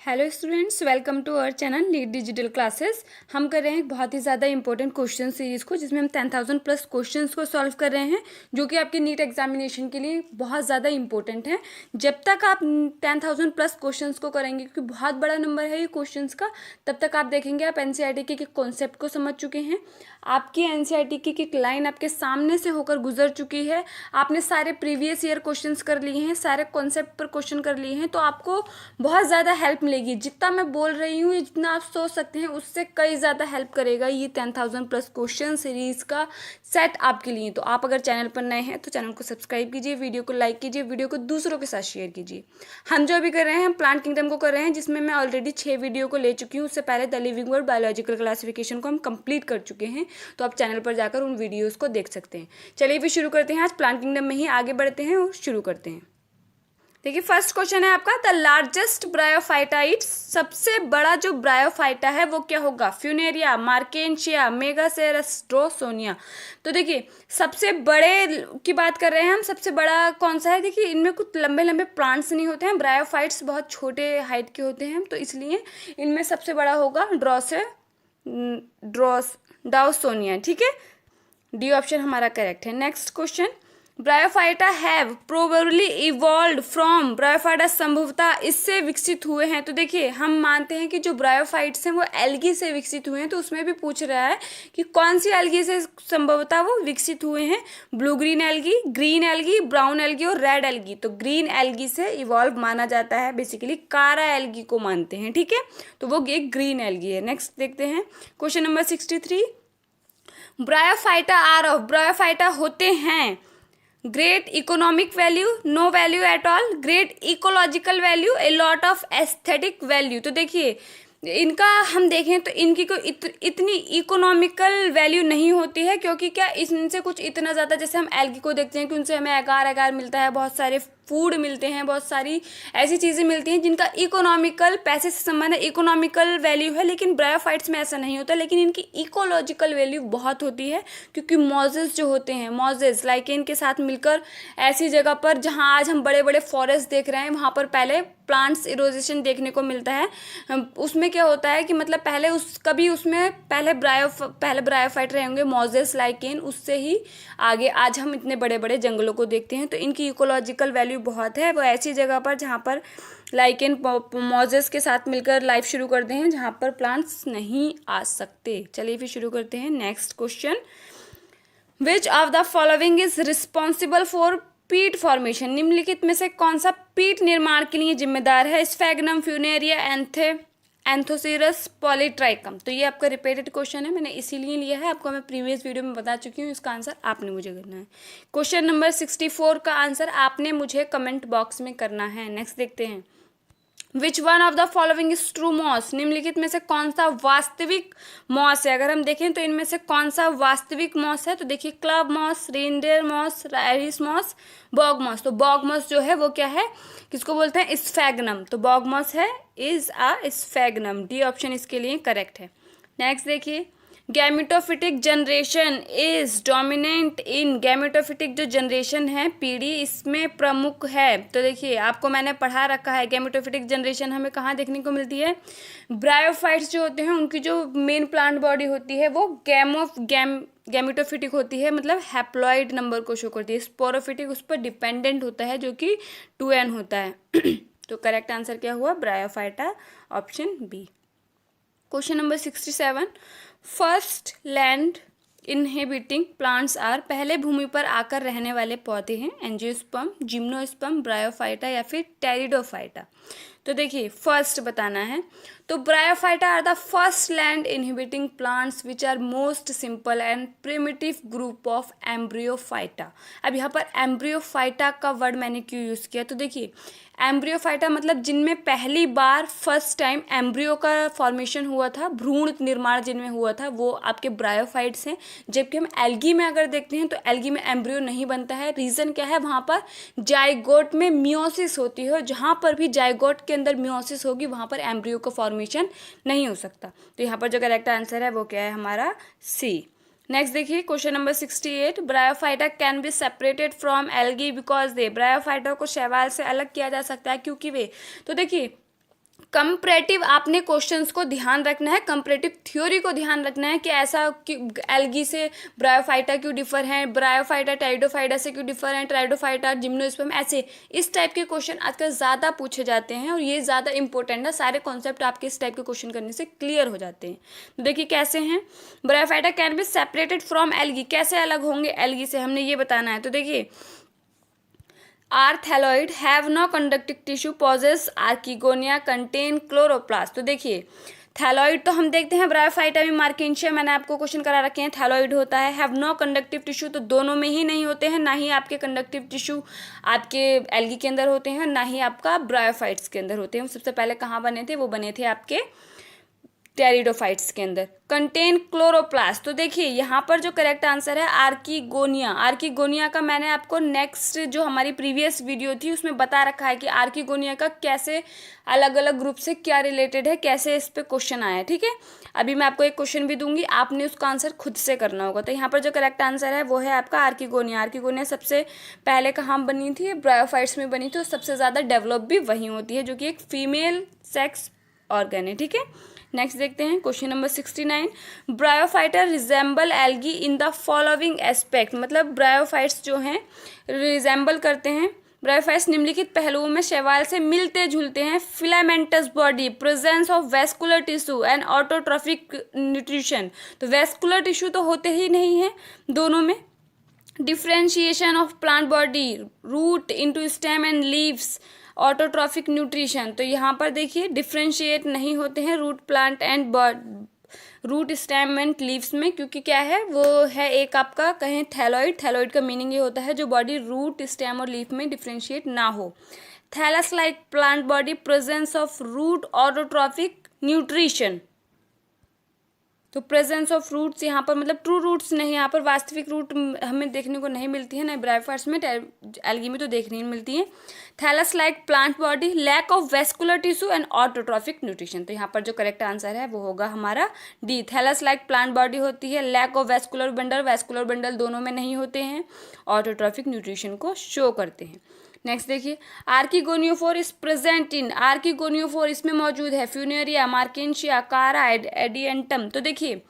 Hello students, welcome to our channel lead digital classes. हम कर रहे हैं एक बहुत ही ज़्यादा इंपॉर्टेंट क्वेश्चन सीरीज़ को, जिसमें हम 10,000 प्लस क्वेश्चंस को सॉल्व कर रहे हैं, जो कि आपके नीट एग्जामिनेशन के लिए बहुत ज़्यादा इंपॉर्टेंट है। जब तक आप 10,000 प्लस क्वेश्चंस को करेंगे, क्योंकि बहुत बड़ा नंबर है ये क्वेश्चंस का, तब तक आप देखेंगे आप एनसीईआरटी के कॉन्सेप्ट को समझ चुके हैं। आपकी एनसीईआरटी की एक लाइन आपके सामने से होकर गुजर चुकी है। आपने सारे प्रीवियस ईयर क्वेश्चंस कर लिए हैं, सारे कॉन्सेप्ट पर क्वेश्चन कर लिए हैं, तो आपको बहुत ज़्यादा हेल्प मिलेगी। जितना मैं बोल रही हूँ, जितना आप सोच सकते हैं, उससे कई ज़्यादा हेल्प करेगा ये 10,000 प्लस क्वेश्चन सीरीज़ का सेट आपके लिए। तो आप अगर चैनल पर नए हैं तो चैनल को सब्सक्राइब कीजिए, वीडियो को लाइक कीजिए, वीडियो को दूसरों के साथ शेयर कीजिए। हम जो अभी कर रहे हैं, हम प्लांट किंगडम को कर रहे हैं, जिसमें मैं ऑलरेडी 6 वीडियो को ले चुकी हूँ। उससे पहले the living world biological classification को हम कंप्लीट कर चुके हैं, तो आप चैनल पर जाकर उन वीडियोज़ को देख सकते हैं। चलिए फिर शुरू करते हैं। आज प्लांट किंगडम में ही आगे बढ़ते हैं और शुरू करते हैं। देखिए, फर्स्ट क्वेश्चन है आपका, द लार्जेस्ट ब्रायोफाइटाइट्स, सबसे बड़ा जो ब्रायोफाइटा है वो क्या होगा? Funaria, Marchantia, Megaceros, Dawsonia. तो देखिए, सबसे बड़े की बात कर रहे हैं हम। सबसे बड़ा कौन सा है? देखिए, इनमें कुछ लंबे लंबे प्लांट्स नहीं होते हैं, ब्रायोफाइट्स बहुत छोटे हाइट के होते हैं, तो इसलिए इनमें सबसे बड़ा होगा डाउसोनिया। ठीक है, डी ऑप्शन हमारा करेक्ट है। Next question, bryophyta have probably evolve from, bryophyta संभवतः इससे विकसित हुए हैं। तो देखिए, हम मानते हैं कि जो ब्रायोफाइट्स हैं वो एल्गी से विकसित हुए हैं, तो उसमें भी पूछ रहा है कि कौन सी एल्गी से संभवतः वो विकसित हुए हैं। Blue green algae, green algae, brown algae और रेड एल्गी। तो ग्रीन एल्गी से इवॉल्व माना जाता है, बेसिकली कारा एल्गी को मानते हैं। ठीक है, तो वो एक ग्रीन एल्गी है। नेक्स्ट देखते हैं question number 63, Bryophyta are of, Bryophyta होते हैं great economic value, no value at all, great ecological value, a lot of aesthetic value. तो देखिए, इनका हम देखें तो इनकी कोई इतनी इकोनॉमिकल वैल्यू नहीं होती है, क्योंकि क्या इनसे कुछ इतना ज़्यादा, जैसे हम एल्गी को देखते हैं कि उनसे हमें आकार आकार मिलता है, बहुत सारे फूड मिलते हैं, बहुत सारी ऐसी चीज़ें मिलती हैं जिनका इकोनॉमिकल, पैसे से संबंध है, इकोनॉमिकल वैल्यू है। लेकिन ब्रायोफाइट्स में ऐसा नहीं होता, लेकिन इनकी इकोलॉजिकल वैल्यू बहुत होती है, क्योंकि मॉजेस जो होते हैं, मॉजेस लाइकेन के साथ मिलकर ऐसी जगह पर जहाँ आज हम बड़े बड़े फॉरेस्ट देख रहे हैं, वहाँ पर पहले प्लांट्स इरोजेशन देखने को मिलता है। उसमें क्या होता है कि मतलब पहले ब्रायोफाइट रहे होंगे, मॉजेस लाइकेन, उससे ही आगे आज हम इतने बड़े बड़े जंगलों को देखते हैं। तो इनकी इकोलॉजिकल वैल्यू बहुत है। वो ऐसी जगह पर जहाँ पर लाइकेन मॉजेस के साथ मिलकर लाइफ शुरू करते हैं, जहाँ पर प्लांट्स नहीं आ सकते। चलिए फिर शुरू करते हैं। Next question, which of the following is responsible for पीट फॉर्मेशन, निम्नलिखित में से कौन सा पीट निर्माण के लिए जिम्मेदार है? Sphagnum, Funaria, Anthoceros, Polytrichum. तो ये आपका रिपीटेड क्वेश्चन है, मैंने इसीलिए लिया है, आपको मैं प्रीवियस वीडियो में बता चुकी हूँ। इसका आंसर आपने मुझे करना है। क्वेश्चन नंबर 64 का आंसर आपने मुझे कमेंट बॉक्स में करना है। नेक्स्ट देखते हैं, which one of the following is true moss, निम्नलिखित में से कौन सा वास्तविक मॉस है? अगर हम देखें तो इनमें से कौन सा वास्तविक मॉस है? तो देखिए, club moss, reindeer moss, Irish moss, bog moss. तो बॉग मॉस जो है वो क्या है, किसको बोलते हैं? स्फैग्नम। तो बॉग मॉस है is a sphagnum. D option इसके लिए करेक्ट है। नेक्स्ट देखिए, gametophytic generation is dominant in, gametophytic जो जनरेशन है, पीढ़ी, इसमें प्रमुख है। तो देखिए, आपको मैंने पढ़ा रखा है, गैमेटोफिटिक जनरेशन हमें कहाँ देखने को मिलती है? ब्रायोफाइट्स जो होते हैं, उनकी जो मेन प्लांट बॉडी होती है वो गैमेटोफिटिक होती है, मतलब हैप्लॉइड नंबर को शो करती है। स्पोरोफिटिक उस पर डिपेंडेंट होता है, जो कि 2n होता है। तो करेक्ट आंसर क्या हुआ? Bryophyta, option B. Question number 67, first land inhabiting plants are, पहले भूमि पर आकर रहने वाले पौधे हैं, एंजियोस्पर्म, जिम्नोस्पर्म, ब्रायोफाइटा या फिर टेरिडोफाइटा। तो देखिए, फर्स्ट बताना है, तो Bryophyta are the first land inhibiting plants which are most simple and primitive group of Embryophyta. अब यहाँ पर एम्ब्रियोफाइटा का वर्ड मैंने क्यों यूज़ किया? तो देखिए, एम्ब्रियोफाइटा मतलब जिनमें पहली बार फर्स्ट टाइम एम्ब्रियो का फॉर्मेशन हुआ था, भ्रूण निर्माण जिनमें हुआ था, वो आपके ब्रायोफाइट्स हैं। जबकि हम एल्गी में अगर देखते हैं तो एल्गी में एम्ब्रियो नहीं बनता है। रीज़न क्या है? वहाँ पर जाइगोट में मियोसिस होती है, जहाँ पर भी जाइगोट के अंदर मियोसिस होगी वहाँ पर एम्ब्रियो का फॉर्मेशन नहीं हो सकता। तो यहाँ पर जो करेक्ट आंसर है वो क्या है? हमारा सी। नेक्स्ट देखिए, question number 68, bryophyta can be separated from algae because they, bryophyta को शैवाल से अलग किया जा सकता है क्योंकि वे, तो देखिए, कंपैरेटिव आपने क्वेश्चंस को ध्यान रखना है, कंपैरेटिव थ्योरी को ध्यान रखना है कि ऐसा एल्गी से ब्रायोफाइटा क्यों डिफर हैं, ब्रायोफाइटा टाइडोफाइटा से क्यों डिफर हैं, ट्राइडोफाइटा जिम्नोस्पर्म, ऐसे इस टाइप के क्वेश्चन आजकल ज़्यादा पूछे जाते हैं और ये ज़्यादा इंपॉर्टेंट है। सारे कॉन्सेप्ट आपके इस टाइप के क्वेश्चन करने से क्लियर हो जाते हैं। तो देखिए कैसे हैं, bryophyta can be separated from algae, कैसे अलग होंगे एल्गी से, हमने ये बताना है। तो देखिए are thalloid have no conductive tissue, possess archegonia contain chloroplast. तो देखिए थैलॉइड तो हम देखते हैं ब्रायोफाइटा में, मार्किंशिया मैंने आपको क्वेश्चन करा रखे हैं, थैलॉइड होता है। हैव नो कंडक्टिव टिश्यू, तो दोनों में ही नहीं होते हैं, ना ही आपके कंडक्टिव टिश्यू आपके एल्गी के अंदर होते हैं, ना ही आपका ब्रायोफाइट्स के अंदर होते हैं। सबसे पहले कहाँ बने थे, वो बने थे आपके टेरिडोफाइट्स के अंदर। कंटेन क्लोरोप्लास्ट, तो देखिए यहाँ पर जो करेक्ट आंसर है आर्किगोनिया। आर्किगोनिया का मैंने आपको नेक्स्ट जो हमारी प्रीवियस वीडियो थी उसमें बता रखा है कि आर्किगोनिया का कैसे अलग अलग ग्रुप से क्या रिलेटेड है, कैसे इस पे क्वेश्चन आया है। ठीक है, अभी मैं आपको एक क्वेश्चन भी दूंगी, आपने उसका आंसर खुद से करना होगा। तो यहाँ पर जो करेक्ट आंसर है वो है आपका आर्किगोनिया। आर्किगोनिया सबसे पहले कहाँ बनी थी, ब्रायोफाइट्स में बनी थी, और सबसे ज़्यादा डेवलप भी वहीं होती है, जो कि एक फीमेल सेक्स ऑर्गन है। ठीक है, नेक्स्ट देखते हैं question number 69। Bryophyta resemble algae in the following aspect, मतलब ब्रायोफाइट्स जो हैं रिजेंबल करते हैं, ब्रायोफाइट्स निम्नलिखित पहलुओं में शैवाल से मिलते जुलते हैं। Filamentous body, presence of vascular tissue and autotrophic nutrition, तो वेस्कुलर टिश्यू तो होते ही नहीं है दोनों में। Differentiation of plant body, root into stem and leaves, autotrophic nutrition, तो यहाँ पर देखिए डिफ्रेंशिएट नहीं होते हैं root plant and root stem and leaves में, क्योंकि क्या है वो है एक आपका कहें थैलॉइड। थैलॉइड का मीनिंग ये होता है जो बॉडी रूट स्टेम और लीफ में डिफ्रेंशिएट ना हो। Thallus like plant body, presence of root autotrophic nutrition, तो प्रेजेंस ऑफ रूट्स यहाँ पर मतलब ट्रू रूट्स नहीं, यहाँ पर वास्तविक रूट हमें देखने को नहीं मिलती है, ना ब्रायोफाइट्स में, एल्गी में तो देखने नहीं मिलती है। Thallus like plant body, lack of vascular tissue and autotrophic nutrition, तो यहाँ पर जो करेक्ट आंसर है वो होगा हमारा D. Thallus like plant body होती है, lack of vascular bundle, vascular bundle दोनों में नहीं होते हैं, ऑटोट्रॉफिक न्यूट्रिशन को शो करते हैं। नेक्स्ट देखिए आर्किगोनियोफोर इज प्रेजेंट इन, आर्किगोनियोफोर इसमें मौजूद है फ्यूनेरिया, मार्केंशिया, कारा, एडियंटम। तो देखिए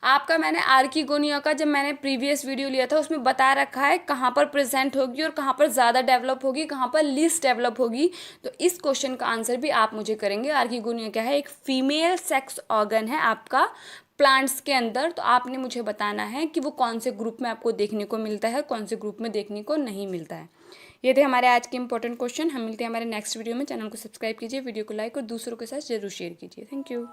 आपका मैंने आर्किगोनिया का जब मैंने प्रीवियस वीडियो लिया था उसमें बता रखा है कहाँ पर प्रेजेंट होगी और कहाँ पर ज़्यादा डेवलप होगी, कहाँ पर लीस्ट डेवलप होगी। तो इस क्वेश्चन का आंसर भी आप मुझे करेंगे। आर्किगोनिया क्या है, एक फीमेल सेक्स ऑर्गन है आपका प्लांट्स के अंदर, तो आपने मुझे बताना है कि वो कौन से ग्रुप में आपको देखने को मिलता है, कौन से ग्रुप में देखने को नहीं मिलता है। ये थे हमारे आज के इंपॉर्टेंट क्वेश्चन। हम मिलते हैं हमारे नेक्स्ट वीडियो में। चैनल को सब्सक्राइब कीजिए, वीडियो को लाइक और दूसरों के साथ जरूर शेयर कीजिए। Thank you.